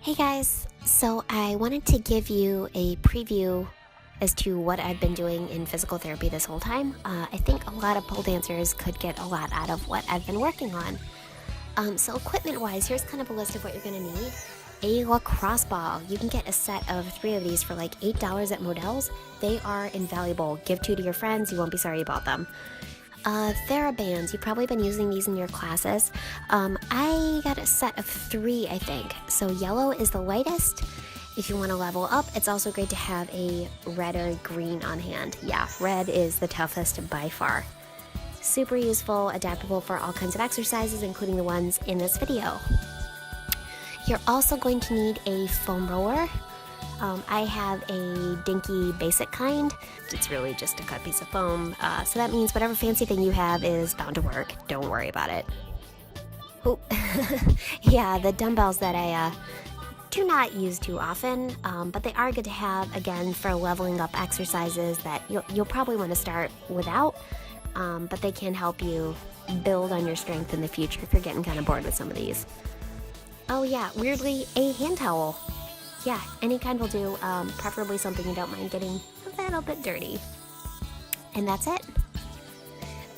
Hey guys, so I wanted to give you a preview as to what I've been doing in physical therapy this whole time. I think a lot of pole dancers could get a lot out of what I've been working on. So equipment-wise, here's kind of a list of what you're gonna need. A lacrosse ball. You can get a set of 3 of these for like $8 at Modell's. They are invaluable. Give 2 to your friends, you won't be sorry about them. TheraBands, you've probably been using these in your classes. I got a set of 3, I think. So yellow is the lightest. If you want to level up, it's also great to have a red or green on hand. Yeah, red is the toughest by far. Super useful, adaptable for all kinds of exercises, including the ones in this video. You're also going to need a foam roller. I have a dinky basic kind. It's really just a cut piece of foam, so that means whatever fancy thing you have is bound to work. Don't worry about it. Oh, yeah, the dumbbells that I do not use too often, but they are good to have, again, for leveling up exercises that you'll probably want to start without, but they can help you build on your strength in the future if you're getting kind of bored with some of these. Oh yeah, weirdly, a hand towel. Yeah, any kind will do, preferably something you don't mind getting a little bit dirty. And that's it.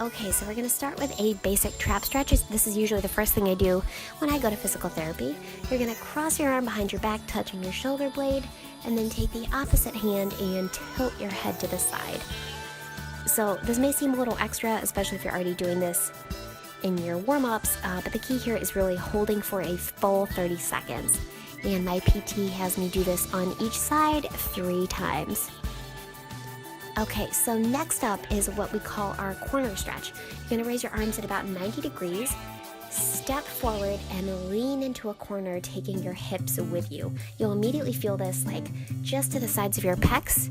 Okay, so we're gonna start with a basic trap stretch. This is usually the first thing I do when I go to physical therapy. You're gonna cross your arm behind your back, touching your shoulder blade, and then take the opposite hand and tilt your head to the side. So this may seem a little extra, especially if you're already doing this in your warm-ups, but the key here is really holding for a full 30 seconds. And my PT has me do this on each side 3 times. Okay, so next up is what we call our corner stretch. You're gonna raise your arms at about 90 degrees, step forward and lean into a corner, taking your hips with you. You'll immediately feel this like just to the sides of your pecs,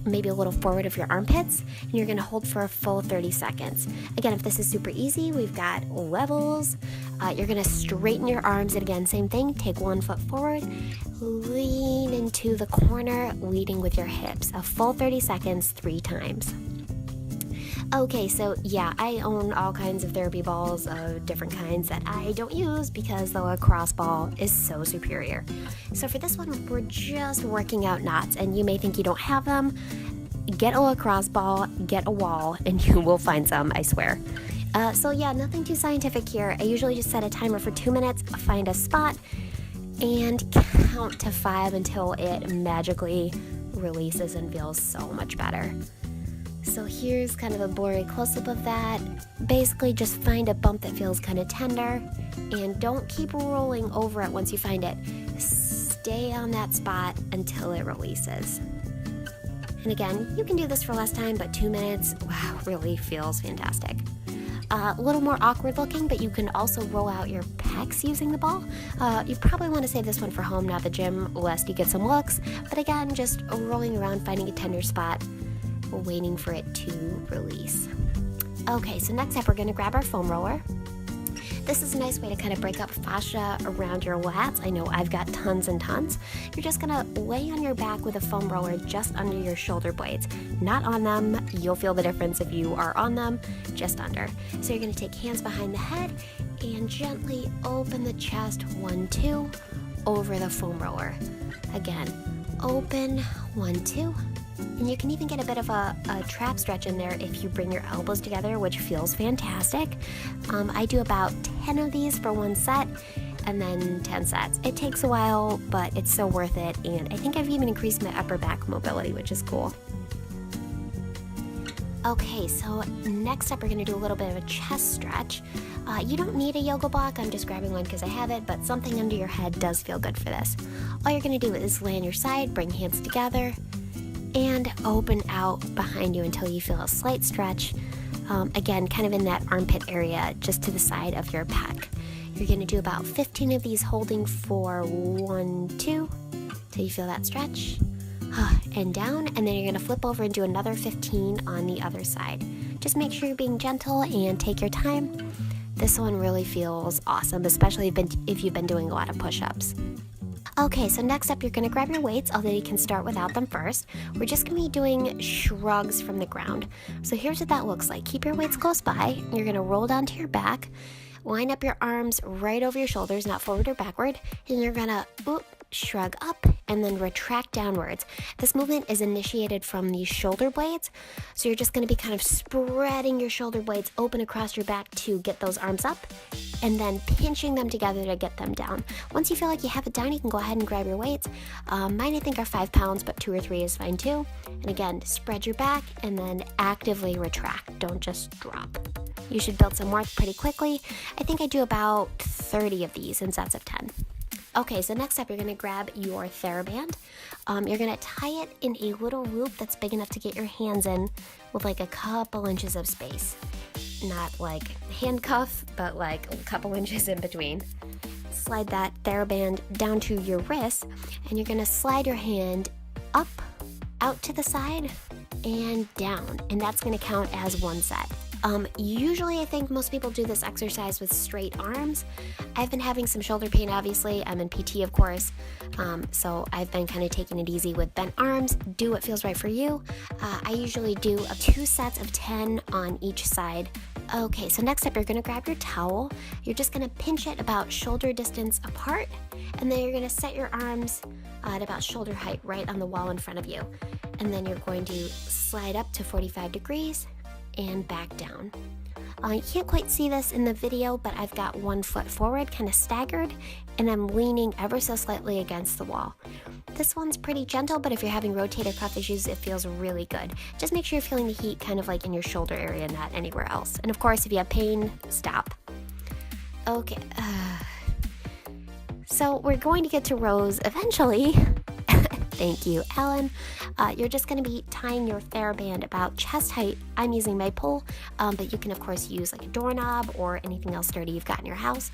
maybe a little forward of your armpits, and you're gonna hold for a full 30 seconds. Again, if this is super easy, we've got levels. You're gonna straighten your arms, and again, same thing, take 1 foot forward, lean into the corner, leading with your hips. A full 30 seconds, 3 times. Okay, so yeah, I own all kinds of therapy balls of different kinds that I don't use because the lacrosse ball is so superior. So for this one, we're just working out knots, and you may think you don't have them. Get a lacrosse ball, get a wall, and you will find some, I swear. So yeah, nothing too scientific here. I usually just set a timer for 2 minutes, find a spot, and count to 5 until it magically releases and feels so much better. So here's kind of a blurry close-up of that. Basically, just find a bump that feels kind of tender, and don't keep rolling over it once you find it. Stay on that spot until it releases. And again, you can do this for less time, but 2 minutes, wow, really feels fantastic. A little more awkward looking, but you can also roll out your pecs using the ball. You probably want to save this one for home, not the gym, lest you get some looks. But again, just rolling around, finding a tender spot, waiting for it to release. Okay, so next up we're going to grab our foam roller. This is a nice way to kind of break up fascia around your lats. I know I've got tons and tons. You're just gonna lay on your back with a foam roller just under your shoulder blades. Not on them. You'll feel the difference if you are on them, just under. So you're gonna take hands behind the head and gently open the chest, 1, 2, over the foam roller. Again, open, 1, 2. And you can even get a bit of a trap stretch in there if you bring your elbows together, which feels fantastic. I do about 10 of these for 1 set, and then 10 sets. It takes a while, but it's so worth it, and I think I've even increased my upper back mobility, which is cool. Okay, so next up we're going to do a little bit of a chest stretch. You don't need a yoga block, I'm just grabbing one because I have it, but something under your head does feel good for this. All you're going to do is lay on your side, bring hands together, and open out behind you until you feel a slight stretch. Again, kind of in that armpit area, just to the side of your pec. You're going to do about 15 of these, holding for 1, 2, till you feel that stretch. And down, and then you're going to flip over and do another 15 on the other side. Just make sure you're being gentle and take your time. This one really feels awesome, especially if you've been doing a lot of push-ups. Okay, so next up you're going to grab your weights, although you can start without them first. We're just going to be doing shrugs from the ground. So here's what that looks like. Keep your weights close by. You're going to roll down to your back. line up your arms right over your shoulders, not forward or backward, and you're gonna shrug up and then retract downwards. This movement is initiated from the shoulder blades, so you're just going to be kind of spreading your shoulder blades open across your back to get those arms up, and then pinching them together to get them down. Once you feel like you have it down, you can go ahead and grab your weights. Mine I think are 5 pounds, but 2 or 3 is fine too. And again, spread your back and then actively retract. Don't just drop. You should build some worth pretty quickly. I think I do about 30 of these in sets of 10. Okay, so next up, you're gonna grab your TheraBand. You're gonna tie it in a little loop that's big enough to get your hands in with like a couple inches of space. Not like handcuff, but like a couple inches in between. Slide that TheraBand down to your wrist, and you're gonna slide your hand up, out to the side, and down, and that's gonna count as one set. Usually I think most people do this exercise with straight arms. I've been having some shoulder pain, obviously. I'm in PT, of course. So I've been kind of taking it easy with bent arms. Do what feels right for you. I usually do 2 sets of 10 on each side. Okay, so next up, you're gonna grab your towel. You're just gonna pinch it about shoulder distance apart, and then you're gonna set your arms at about shoulder height right on the wall in front of you. And then you're going to slide up to 45 degrees and back down. You can't quite see this in the video, but I've got one foot forward, kind of staggered, and I'm leaning ever so slightly against the wall. This one's pretty gentle, but if you're having rotator cuff issues, it feels really good. Just make sure you're feeling the heat kind of like in your shoulder area, not anywhere else. And of course, if you have pain, stop. Okay, so we're going to get to rows eventually. Thank you, Ellen. You're just going to be tying your TheraBand about chest height. I'm using my pole, but you can, of course, use like a doorknob or anything else sturdy you've got in your house.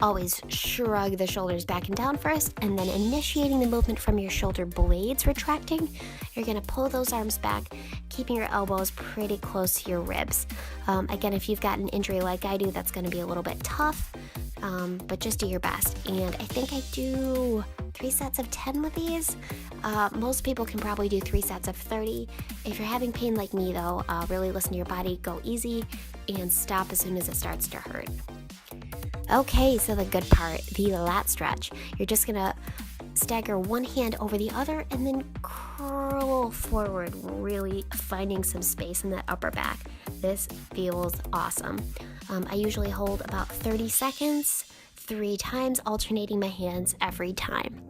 Always shrug the shoulders back and down first, and then initiating the movement from your shoulder blades retracting, you're going to pull those arms back, keeping your elbows pretty close to your ribs. Again, if you've got an injury like I do, that's going to be a little bit tough, but just do your best. And I think I do 3 sets of 10 with these. Most people can probably do 3 sets of 30. If you're having pain like me though, really listen to your body, go easy, and stop as soon as it starts to hurt. Okay, so the good part, the lat stretch. You're just gonna stagger one hand over the other and then curl forward, really finding some space in that upper back. This feels awesome. I usually hold about 30 seconds, 3 times, alternating my hands every time.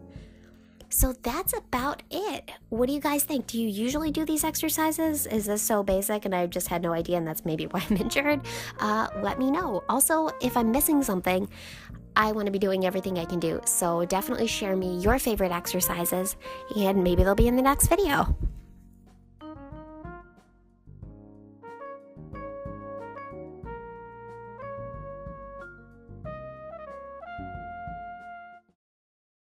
So that's about it. What do you guys think? Do you usually do these exercises? Is this so basic and I just had no idea and that's maybe why I'm injured? Let me know. Also, if I'm missing something, I want to be doing everything I can do. So definitely share me your favorite exercises and maybe they'll be in the next video.